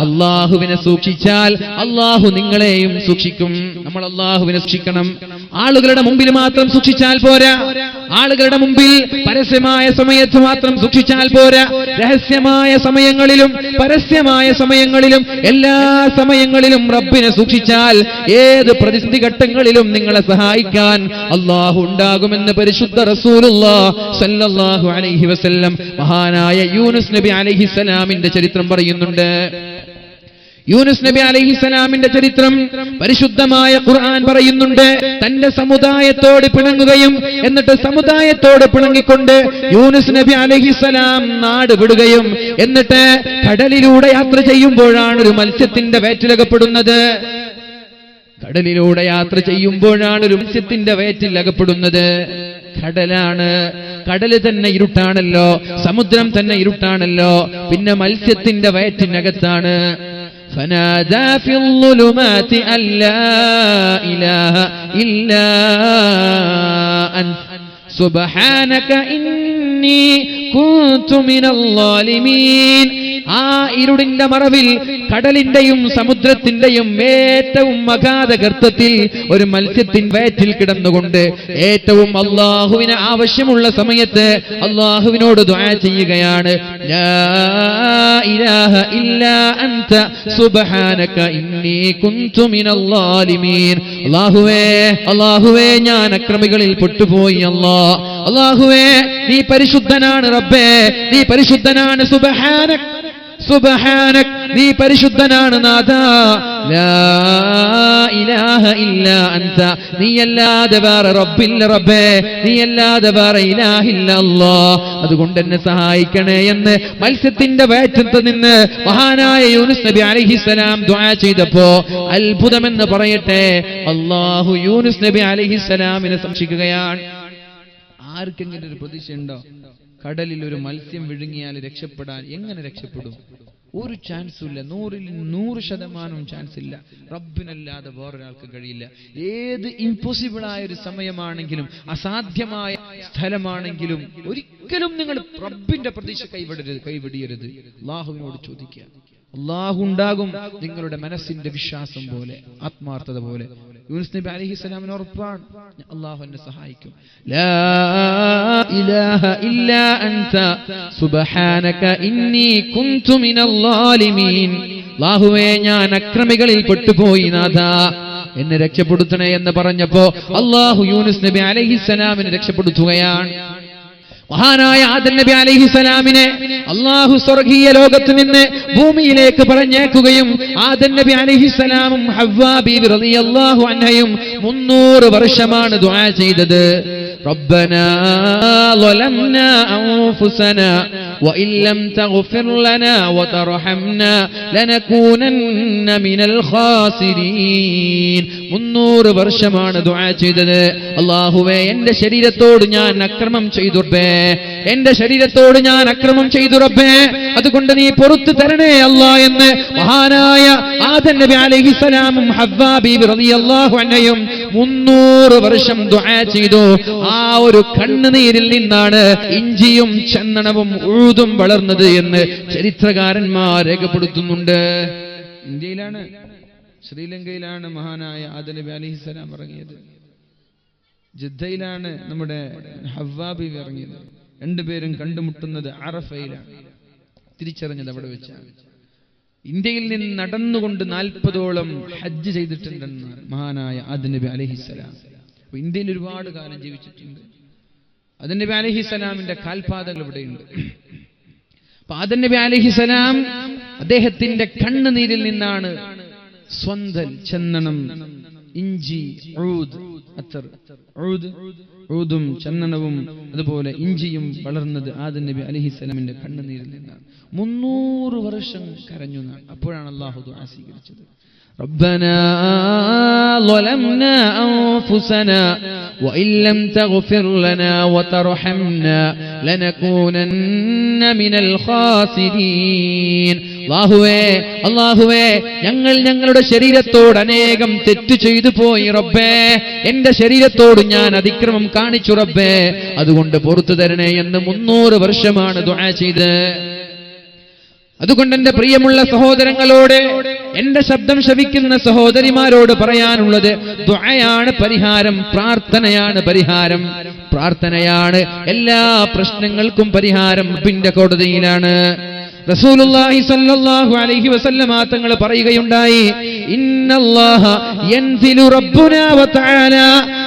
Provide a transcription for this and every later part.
അള്ളാഹുവിനെ സൂക്ഷിച്ചാൽ അള്ളാഹു നിങ്ങളെയും സൂക്ഷിക്കും. നമ്മൾ അള്ളാഹുവിനെ സൂക്ഷിക്കണം. ആളുകളുടെ മുമ്പിൽ മാത്രം സൂക്ഷിച്ചാൽ പോരാ, ആളുകളുടെ മുമ്പിൽ പരസ്യമായ സമയത്ത് മാത്രം സൂക്ഷിച്ചാൽ പോരാ. രഹസ്യമായ സമയങ്ങളിലും പരസ്യമായ സമയങ്ങളിലും എല്ലാ സമയങ്ങളിലും റബ്ബിനെ സൂക്ഷിച്ചാൽ ഏത് പ്രതിസന്ധി ഘട്ടങ്ങളിലും നിങ്ങളെ സഹായിക്കാൻ അള്ളാഹു ഉണ്ടാകുമെന്ന് പരിശുദ്ധ റസൂലുള്ളാഹി സ്വല്ലല്ലാഹു അലൈഹി വസല്ലം മഹാനായ യൂനുസ് നബി അലൈഹിസ്സലാമിന്റെ ചരിത്രം പറയുന്നുണ്ട്. യൂനുസ് നബി അലൈഹിസ്സലാമിന്റെ ചരിത്രം പരിശുദ്ധമായ ഖുർആൻ പറയുന്നുണ്ട്. തന്റെ സമുദായത്തോട് പിണങ്ങുകയും എന്നിട്ട് സമുദായത്തോട് പിണങ്ങിക്കൊണ്ട് യൂനുസ് നബി അലൈഹിസ്സലാം നാട് വിടുകയും എന്നിട്ട് കടലിലൂടെ യാത്ര ചെയ്യുമ്പോഴാണ് ഒരു മത്സ്യത്തിന്റെ വയറ്റിലകപ്പെടുന്നത്. കടലിലൂടെ യാത്ര ചെയ്യുമ്പോഴാണ് ഒരു മത്സ്യത്തിന്റെ വയറ്റിൽ അകപ്പെടുന്നത്. കടലാണ്, കടല് തന്നെ ഇരുട്ടാണല്ലോ, സമുദ്രം തന്നെ ഇരുട്ടാണല്ലോ, പിന്നെ മത്സ്യത്തിന്റെ വയറ്റിനകത്താണ്. فنادى في الظلمات أن لا إله إلا أنت سبحانك إني كنت من الظالمين. ആ ഇരുടിന്റെ മറവിൽ കടലിന്റെയും സമുദ്രത്തിന്റെയും ഏറ്റവും അഗാധ ഗർത്തത്തിൽ ഒരു മത്സ്യത്തിന്റെ വയറ്റിൽ കിടന്നുകൊണ്ട് ഏറ്റവും അള്ളാഹുവിന് ആവശ്യമുള്ള സമയത്ത് അള്ളാഹുവിനോട് ദുആ ചെയ്യുകയാണ്. ലാ ഇലാഹ ഇല്ലാ അൻത സുബ്ഹാനക ഇന്നി കുൻതു മിനൽ ളാലിമീൻ. അല്ലാഹുവേ ഞാൻ അക്രമികളിൽ പെട്ടുപോയി. അല്ലാഹുവേ നീ പരിശുദ്ധനാണ് റബ്ബേ, നീ പരിശുദ്ധനാണ്. സുബ്ഹാനക് നീ പരിശുദ്ധനാണ് നാഥാ. ലാ ഇലാഹ ഇല്ലാ അൻത നീയല്ലാതെ വേറെ റബ്ബില്ല റബ്ബേ, നീയല്ലാതെ വേറെ ഇലാഹില്ല അല്ലാഹ്. അതുകൊണ്ട് എന്നെ സഹായിക്കണേ എന്ന് മത്സ്യത്തിന്റെ വയറ്റത്ത് നിന്ന് മഹാനായ യൂനുസ് നബി അലൈഹിസ്സലാം ദുആ ചെയ്തപ്പോ അത്ഭുതമെന്ന് പറയട്ടെ, അല്ലാഹു യൂനുസ് നബി അലൈഹിസ്സലാമിനെ സംരക്ഷിക്കുകയാണ്. ആർക്കെങ്കിലും ഒരു പ്രതീക്ഷയുണ്ടോ കടലിൽ ഒരു മത്സ്യം വിഴുങ്ങിയാൽ രക്ഷപ്പെടാൻ? എങ്ങനെ രക്ഷപ്പെടും? ഒരു ചാൻസും ഇല്ല. 100% ചാൻസ് ഇല്ല. റബ്ബിനല്ലാതെ വേറൊരാൾക്ക് കഴിയില്ല. ഏത് ഇംപോസിബിൾ ആയ ഒരു സമയമാണെങ്കിലും അസാധ്യമായ സ്ഥലമാണെങ്കിലും ഒരിക്കലും നിങ്ങൾ റബ്ബിന്റെ പ്രതീക്ഷ കൈവിടരുത്. അല്ലാഹുവിനോട് ചോദിക്കുക. അല്ലാഹു ഉണ്ടാകും. നിങ്ങളുടെ മനസ്സിന്റെ വിശ്വാസം പോലെ, ആത്മാർത്ഥത പോലെ. യൂനുസ് നബി അലൈഹിസ്സലാമിന് ഉറപ്പാണ്, അല്ലാഹു എന്നെ സഹായിക്കും. ലാ ഇലാഹ ഇല്ലാ അൻത സുബ്ഹാനക ഇന്നി കുൻതു മിനൽ ളാലിമീൻ. അല്ലാഹുവേ ഞാൻ അക്രമികളിൽ പെട്ടുപോയി നാഥാ, എന്നെ രക്ഷപ്പെടുത്തണേ എന്ന് പറഞ്ഞപ്പോ അല്ലാഹു യൂനുസ് നബി അലൈഹിസ്സലാമിനെ രക്ഷപ്പെടുത്തുകയാണ്. മഹാനായ ആദം നബി അലൈഹിസ്സലാമിനെ അല്ലാഹു സ്വർഗീയ ലോകത്ത് നിന്ന് ഭൂമിയിലേക്ക് പറഞ്ഞേക്കുകയും ആദം നബി അലൈഹിസ്സലാമും ഹവ്വാ ബീവി റളിയല്ലാഹു അൻഹയും 300 വർഷമാണ് ദുആ ചെയ്തത്. ربنا ظلمنا أنفسنا وإن لم تغفر لنا وترحمنا لنكونن من الخاسرين. 300 വർഷമാണ് ദുആ ചെയ്തത്. അല്ലാഹുവേ എന്റെ ശരീരത്തോട് ഞാൻ അക്രമം ചെയ്തു റബ്ബേ, എന്റെ ശരീരത്തോട് ഞാൻ അക്രമം ചെയ്തു റബ്ബേ, അതുകൊണ്ട് നീ പുറത്തു തരണേ അല്ലാ എന്ന് മഹാനായ ആദം നബി അലൈഹിസ്സലാമും ഹവ്വാ ബീവി റളിയല്ലാഹു അൻഹയും 300 വർഷം ദുആ ചെയ്തു. ആ ഒരു കണ്ണുനീരിൽ നിന്നാണ് ഇഞ്ചിയും ചന്ദനവും ഉഴുതും വളർന്നത് എന്ന് ചരിത്രകാരന്മാർ രേഖപ്പെടുത്തുന്നുണ്ട്. ഇന്ത്യയിലാണ്, ശ്രീലങ്കയിലാണ് മഹാനായ ആദം നബി അലൈഹിസ്സലാം ഇറങ്ങിയത്. ജിദ്ദയിലാണ് നമ്മുടെ ഹവ്വാ ബീവി ഇറങ്ങിയത്. രണ്ടുപേരും കണ്ടുമുട്ടുന്നത് അറഫയിലാണ്. തിരിച്ചറിഞ്ഞത് അവിടെ വെച്ചാണ്. ഇന്ത്യയിൽ നിന്ന് നടന്നുകൊണ്ട് 40ഓളം ഹജ്ജ് ചെയ്തിട്ടുണ്ടെന്ന് മഹാനായ ആദം നബി അലൈഹിസ്സലാം. ഇന്ത്യയിൽ ഒരുപാട് കാലം ജീവിച്ചിട്ടുണ്ട്. ആദം നബി അലൈഹിസ്സലാമിന്റെ കാൽപാദങ്ങൾ ഇവിടെയുണ്ട്. അപ്പൊ ആദം നബി അലൈഹിസ്സലാം അദ്ദേഹത്തിന്റെ കണ്ണുനീരിൽ നിന്നാണ് സ്വന്തൽ, ചന്ദനം, ഇഞ്ചി, ഊദും ചന്ദനവും അതുപോലെ ഇഞ്ചിയും വളർന്നത് ആദം നബി അലൈഹിസ്സലാമിന്റെ കണ്ണുനീരിൽ നിന്നാണ്. 300 വർഷം കരഞ്ഞു. അപ്പോഴാണ് അല്ലാഹു ദുആ സ്വീകരിച്ചത്. ربنا ظلمنا أنفسنا وإن لم تغفر لنا وترحمنا لنكونن من الخاسرين. അല്ലാഹുവേ ഞങ്ങൾ ഞങ്ങളുടെ ശരീരത്തോട് അനേകം തെറ്റ് ചെയ്തു പോയി റബ്ബേ, എന്റെ ശരീരത്തോട് ഞാൻ അതിക്രമം കാണിച്ചു റബ്ബേ, അതുകൊണ്ട് പുറത്തു തരണേ എന്ന് 300 വർഷമാണ് ദുആ ചെയ്ത്. അതുകൊണ്ട് എന്റെ പ്രിയമുള്ള സഹോദരങ്ങളോട്, എന്റെ ശബ്ദം ശ്രവിക്കുന്ന സഹോദരിമാരോട് പറയാനുള്ളത്, ദുആയാണ് പരിഹാരം, പ്രാർത്ഥനയാണ് പരിഹാരം. പ്രാർത്ഥനയാണ് എല്ലാ പ്രശ്നങ്ങൾക്കും പരിഹാരം. റബ്ബിന്റെ കോടതിയിലാണ്. റസൂലുള്ളാഹി സ്വല്ലല്ലാഹു അലൈഹി വസല്ലമ തങ്ങൾ പറയുകയുണ്ടായി, ഇന്നല്ലാഹ യൻസിലു റബ്ബുനാ വതആല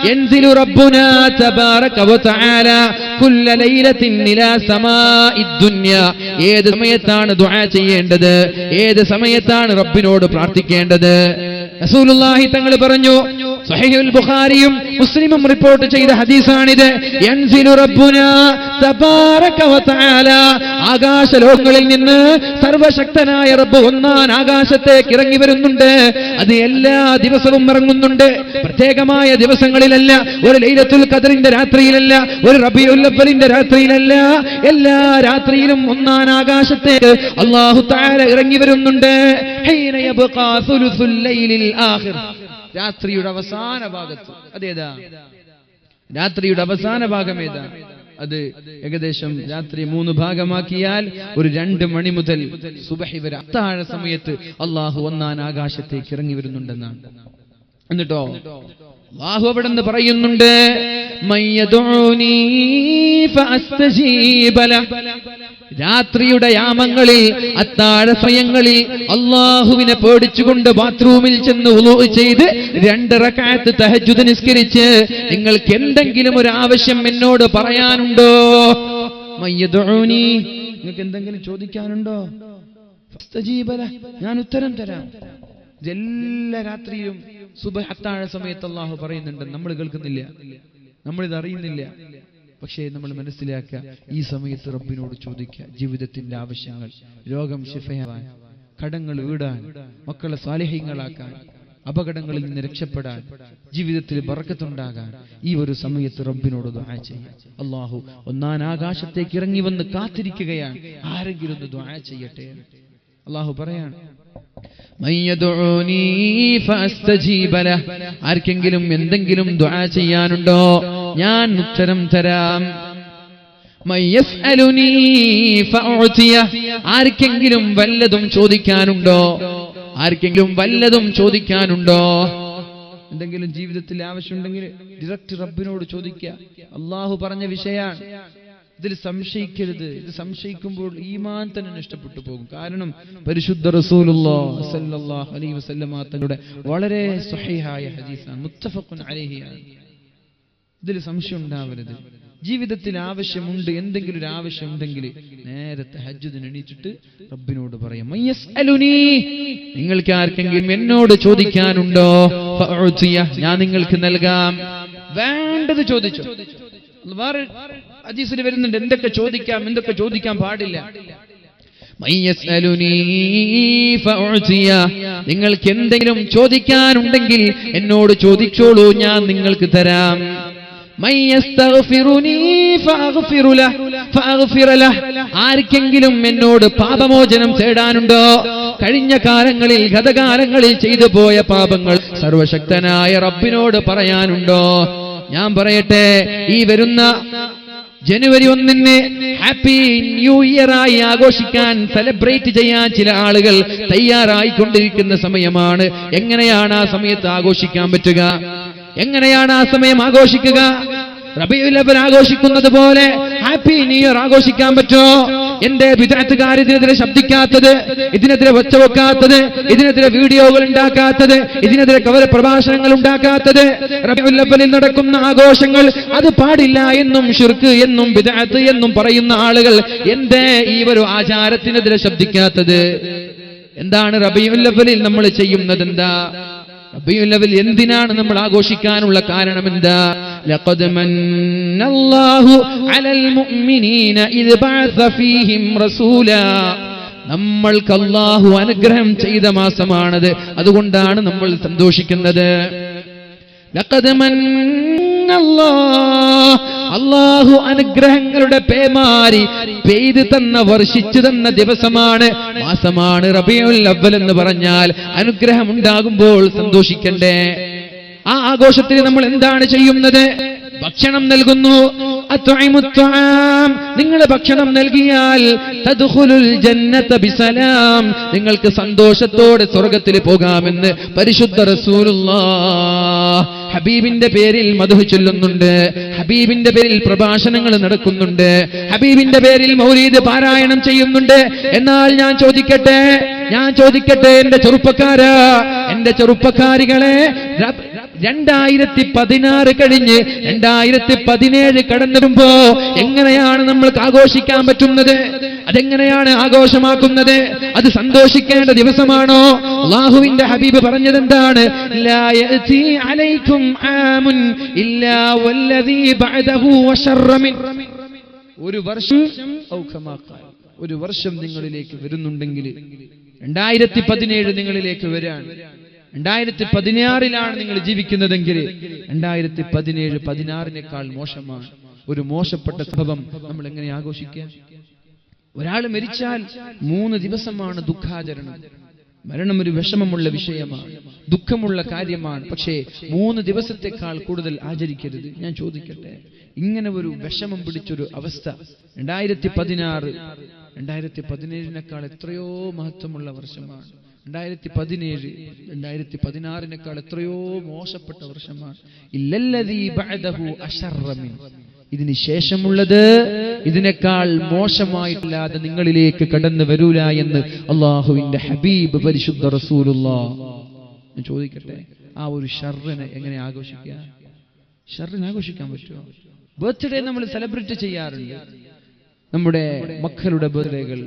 യൻസിലു റബ്ബുനാ തബാറക വതആല കുല്ല ലൈലത്തിൻ ഇലാ സമാഇദ് ദുനിയ. ഏത് സമയത്താണ് ദുആ ചെയ്യേണ്ടത്, ഏത് സമയത്താണ് റബ്ബിനോട് പ്രാർത്ഥിക്കേണ്ടത്? റസൂലുള്ളാഹി തങ്ങൾ പറഞ്ഞു, സ്വഹീഹുൽ ബുഖാരിയും മുസ്ലിമും റിപ്പോർട്ട് ചെയ്ത ഹദീസാണിത്. യൻസിലു റബ്ബുനാ തബാറക വതആല, ആകാശലോകങ്ങളിൽ നിന്ന് സർവശക്തനായ റബ്ബ് ഒന്നാം ആകാശത്തേക്ക് ഇറങ്ങി വരുന്നുണ്ട്. അത് എല്ലാ ദിവസവും ഇറങ്ങുന്നുണ്ട്. പ്രത്യേകമായ ദിവസങ്ങളിലല്ല, ഒരു ലൈലത്തുൽ ഖദറിന്റെ രാത്രിയിലല്ല, ഒരു റബീഉൽ അവ്വലിന്റെ രാത്രിയിലല്ല, എല്ലാ രാത്രിയിലും ഒന്നാം ആകാശത്തേക്ക് അല്ലാഹു തആല ഇറങ്ങി വരുന്നുണ്ട്. ഹീന യബ്ഖാ സുലുസുൽ ലൈലിൽ ആഖിർ, രാത്രിയുടെ അവസാന ഭാഗത്ത്. അതേതാ രാത്രിയുടെ അവസാന ഭാഗം? ഏതാ അത്? ഏകദേശം രാത്രി 3 ഭാഗമാക്കിയാൽ ഒരു 2 മണി മുതൽ സുബഹി വരെ അത്താഴ സമയത്ത് അള്ളാഹു ഒന്നാം ആകാശത്തേക്ക് ഇറങ്ങി വരുന്നുണ്ടെന്നാണ്. എന്നിട്ടോ അല്ലാഹു അവിടെ നിന്ന് പറയുന്നുണ്ട്, മയ്യദൂനി ഫഅസ്തജീബ ലഹ്. രാത്രിയുടെ യാമങ്ങളിൽ, അത്താഴ സമയങ്ങളിൽ അല്ലാഹുവിനെ പേടിച്ചുകൊണ്ട് ബാത്റൂമിൽ ചെന്ന് വുളൂ ചെയ്ത് 2 റക്അത്ത് തഹജ്ജുദ് നിസ്കരിച്ച്, നിങ്ങൾക്ക് എന്തെങ്കിലും ഒരു ആവശ്യം എന്നോട് പറയാനുണ്ടോ? മയ്യദൂനി, നിങ്ങൾക്ക് എന്തെങ്കിലും ചോദിക്കാനുണ്ടോ? ഫഅസ്തജീബ ലഹ്, ഞാൻ ഉത്തരം തരാം. എല്ലാ രാത്രിയിലും സുബഹ് അത്താഴ സമയത്ത് അല്ലാഹു പറയുന്നുണ്ട്. നമ്മൾ കേൾക്കുന്നില്ല, നമ്മളിത് അറിയുന്നില്ല. പക്ഷേ നമ്മൾ മനസ്സിലാക്കുക, ഈ സമയത്ത് റബ്ബിനോട് ചോദിക്കുക. ജീവിതത്തിന്റെ ആവശ്യങ്ങൾ, രോഗം ശിഫയാവാൻ, കടങ്ങൾ വീടാൻ, മക്കളെ സാലിഹീങ്ങളാക്കാൻ, അപകടങ്ങളിൽ നിന്ന് രക്ഷപ്പെടാൻ, ജീവിതത്തിൽ ബർക്കത്തുണ്ടാകാൻ ഈ ഒരു സമയത്ത് റബ്ബിനോട് ദുആ ചെയ്യുക. അല്ലാഹു ഒന്നാം ആകാശത്തേക്ക് ഇറങ്ങി വന്ന് കാത്തിരിക്കുകയാണ്, ആരെങ്കിലും ഒന്ന് ദുആ ചെയ്യട്ടെ. അല്ലാഹു പറയാണ്, ആർക്കെങ്കിലും എന്തെങ്കിലും ദുആ ചെയ്യാനുണ്ടോ? ഞാൻ ഉത്തരം തരാം. ആർക്കെങ്കിലും വല്ലതും ചോദിക്കാനുണ്ടോ? ആർക്കെങ്കിലും വല്ലതും ചോദിക്കാനുണ്ടോ? എന്തെങ്കിലും ജീവിതത്തിൽ ആവശ്യമുണ്ടെങ്കിൽ ഡയറക്റ്റ് റബ്ബിനോട് ചോദിക്കുക. അള്ളാഹു പറഞ്ഞ വിഷയമാണ്, ഇതിൽ സംശയിക്കരുത്. ഇത് സംശയിക്കുമ്പോൾ ഈമാൻ തന്നെ നഷ്ടപ്പെട്ടു പോകും. കാരണം പരിശുദ്ധ റസൂലുള്ളാഹി സ്വല്ലല്ലാഹു അലൈഹി വസല്ലമ തങ്ങളുടെ വളരെ സ്വഹീഹായ ഹദീസാണ്, മുത്തഫഖുൻ അലൈഹിയാണ്. ഇതിൽ സംശയം ഉണ്ടാവരുത്. ജീവിതത്തിൽ ആവശ്യമുണ്ട്, എന്തെങ്കിലും ഒരു ആവശ്യമുണ്ടെങ്കിൽ നേരെ തഹജ്ജുദിന് എണീറ്റിട്ട് റബ്ബിനോട് പറയാം, മയ്യസ്അലുനി, നിങ്ങൾക്ക് ആർക്കെങ്കിലും എന്നോട് ചോദിക്കാനുണ്ടോ? ഫഅഉതിയ, ഞാൻ നിങ്ങൾക്ക് നൽകാം. വേണ്ടത് ചോദിച്ചോ. വേറെ ഹദീസിൽ വരുന്നുണ്ട് എന്തൊക്കെ ചോദിക്കാം, എന്തൊക്കെ ചോദിക്കാൻ പാടില്ല. മയ്യസ്അലുനി ഫഅഉതിയ, നിങ്ങൾക്ക് എന്തെങ്കിലും ചോദിക്കാനുണ്ടെങ്കിൽ എന്നോട് ചോദിച്ചോളൂ, ഞാൻ നിങ്ങൾക്ക് തരാം. മയ്യസ്തഗ്ഫിറുനി ഫഅഗ്ഫിറു ലഹ്, ആർക്കെങ്കിലും എന്നോട് പാപമോചനം തേടാനുണ്ടോ? കഴിഞ്ഞ കാലങ്ങളിൽ, ഗതകാലങ്ങളിൽ ചെയ്തു പോയ പാപങ്ങൾ സർവശക്തനായ റബ്ബിനോട് പറയാനുണ്ടോ? ഞാൻ പറയട്ടെ, ഈ വരുന്ന ജനുവരി 1 ഹാപ്പി ന്യൂ ഇയർ ആയി ആഘോഷിക്കാൻ, സെലിബ്രേറ്റ് ചെയ്യാൻ ചില ആളുകൾ തയ്യാറായിക്കൊണ്ടിരിക്കുന്ന സമയമാണ്. എങ്ങനെയാണ് ആ സമയത്ത് ആഘോഷിക്കാൻ പറ്റുക? എങ്ങനെയാണ് ആ സമയം ആഘോഷിക്കുക? റബീഉൽ അവ്വൽ ആഘോഷിക്കുന്നത് പോലെ ഹാപ്പി ന്യൂ ഇയർ ആഘോഷിക്കാൻ പറ്റുമോ? എന്റെ ബിദ്അത്തുകാർ ഇതിനെതിരെ ശബ്ദിക്കാത്തത്, ഇതിനെതിരെ ഒച്ചവെക്കാത്തത്, ഇതിനെതിരെ വീഡിയോകൾ ഉണ്ടാക്കാത്തത്, ഇതിനെതിരെ കവല പ്രഭാഷണങ്ങൾ ഉണ്ടാക്കാത്തത്, റബീഉൽ അവ്വലിൽ നടക്കുന്ന ആഘോഷങ്ങൾ അത് പാടില്ല എന്നും ശിർക്ക് എന്നും ബിദ്അത്ത് എന്നും പറയുന്ന ആളുകൾ എന്തേ ഈ ഒരു ആചാരത്തിനെതിരെ ശബ്ദിക്കാത്തത്? എന്താണ് റബീഉൽ അവ്വലിൽ നമ്മൾ ചെയ്യുന്നത്? എന്താ റബീഉൽ അവ്വൽ എന്തിനാണ് നമ്മൾ ആഘോഷിക്കാനുള്ള കാരണം? എന്താ? ലഖദ് മന്നല്ലാഹു അലൽ മുഅ്മിനീന ഇദ് ബഅസ ഫീഹിം റസൂലാ, നമ്മൾക്ക് അല്ലാഹു അനുഗ്രഹം ചെയ്ത മാസമാണത്. അതുകൊണ്ടാണ് നമ്മൾ സന്തോഷിക്കുന്നത്. ലഖദ് മന്നല്ലാഹു, അല്ലാഹു അനുഗ്രഹങ്ങളുടെ പേമാരി പെയ്തു തന്ന, വർഷിച്ചു തന്ന ദിവസമാണ്, മാസമാണ് റബീഉൽ അവ്വൽ എന്ന് പറഞ്ഞാൽ. അനുഗ്രഹം ഉണ്ടാകുമ്പോൾ സന്തോഷിക്കണ്ടേ? ആ ആഘോഷത്തിൽ നമ്മൾ എന്താണ് ചെയ്യുന്നത്? ഭക്ഷണം നൽകുന്നു. നിങ്ങൾ ഭക്ഷണം നൽകിയാൽ തദ്ഖുലുൽ ജന്നത ബിസലാം, നിങ്ങൾക്ക് സന്തോഷത്തോടെ സ്വർഗ്ഗത്തിൽ പോകാമെന്ന് പരിശുദ്ധ റസൂലുള്ളാഹ് ഹബീബിന്റെ പേരിൽ മദ്ഹ് ചൊല്ലുന്നുണ്ട്. ഹബീബിന്റെ പേരിൽ പ്രഭാഷണങ്ങൾ നടക്കുന്നുണ്ട്. ഹബീബിന്റെ പേരിൽ മൗലീദ് പാരായണം ചെയ്യുന്നുണ്ട്. എന്നാൽ ഞാൻ ചോദിക്കട്ടെ എന്റെ ചെറുപ്പക്കാരാ, എന്റെ ചെറുപ്പക്കാരികളെ, 2016 കഴിഞ്ഞ് 2017 കടന്നു വരുമ്പോ എങ്ങനെയാണ് നമ്മൾക്ക് ആഘോഷിക്കാൻ പറ്റുന്നത്? അതെങ്ങനെയാണ് ആഘോഷമാക്കുന്നത്? അത് സന്തോഷിക്കേണ്ട ദിവസമാണോ? അല്ലാഹുവിന്റെ ഹബീബ് പറഞ്ഞത് എന്താണ്? ലാ യഅതി അലൈക്കും ആമുൻ ഇല്ലാ വല്ലദീ ബഅദഹു വശർറ മിൻ. ഒരു വർഷം നിങ്ങളിലേക്ക് വരുന്നുണ്ടെങ്കിൽ 2017 നിങ്ങളിലേക്ക് വരാണ്. 2016 നിങ്ങൾ ജീവിക്കുന്നതെങ്കിൽ 2017 16 മോശമാണ്. ഒരു മോശപ്പെട്ട സംഭവം നമ്മൾ എങ്ങനെ ആഘോഷിക്കുക? ഒരാൾ മരിച്ചാൽ 3 ദിവസമാണ് ദുഃഖാചരണം. മരണം ഒരു വിഷമമുള്ള വിഷയമാണ്, ദുഃഖമുള്ള കാര്യമാണ്. പക്ഷേ 3 ദിവസത്തെക്കാൾ കൂടുതൽ ആചരിക്കരുത്. ഞാൻ ചോദിക്കട്ടെ, ഇങ്ങനെ ഒരു വിഷമം പിടിച്ചൊരു അവസ്ഥ 2016 2017 എത്രയോ മഹത്വമുള്ള വർഷമാണ്. 2017 2016 എത്രയോ മോശപ്പെട്ട വർഷമാണ്. ഇല്ലല്ലദീ ബഅദഹു അശർറ മിൻ. ഇതിന് ശേഷമുള്ളത് ഇതിനേക്കാൾ മോശമായിട്ടില്ലാതെ നിങ്ങളിലേക്ക് കടന്നു വരൂല എന്ന് അല്ലാഹുവിന്റെ ഹബീബ് പരിശുദ്ധ റസൂലുള്ളാഹ്. ഞാൻ ചോദിക്കട്ടെ, ആ ഒരു ഷർറിനെ എങ്ങനെ ആഘോഷിക്കുക? ഷർറിനെ ആഘോഷിക്കാൻ പറ്റുമോ? ബർത്ത്ഡേ നമ്മൾ സെലിബ്രേറ്റ് ചെയ്യാറുണ്ട്, നമ്മുടെ മക്കളുടെ ബർത്ത്ഡേകൾ.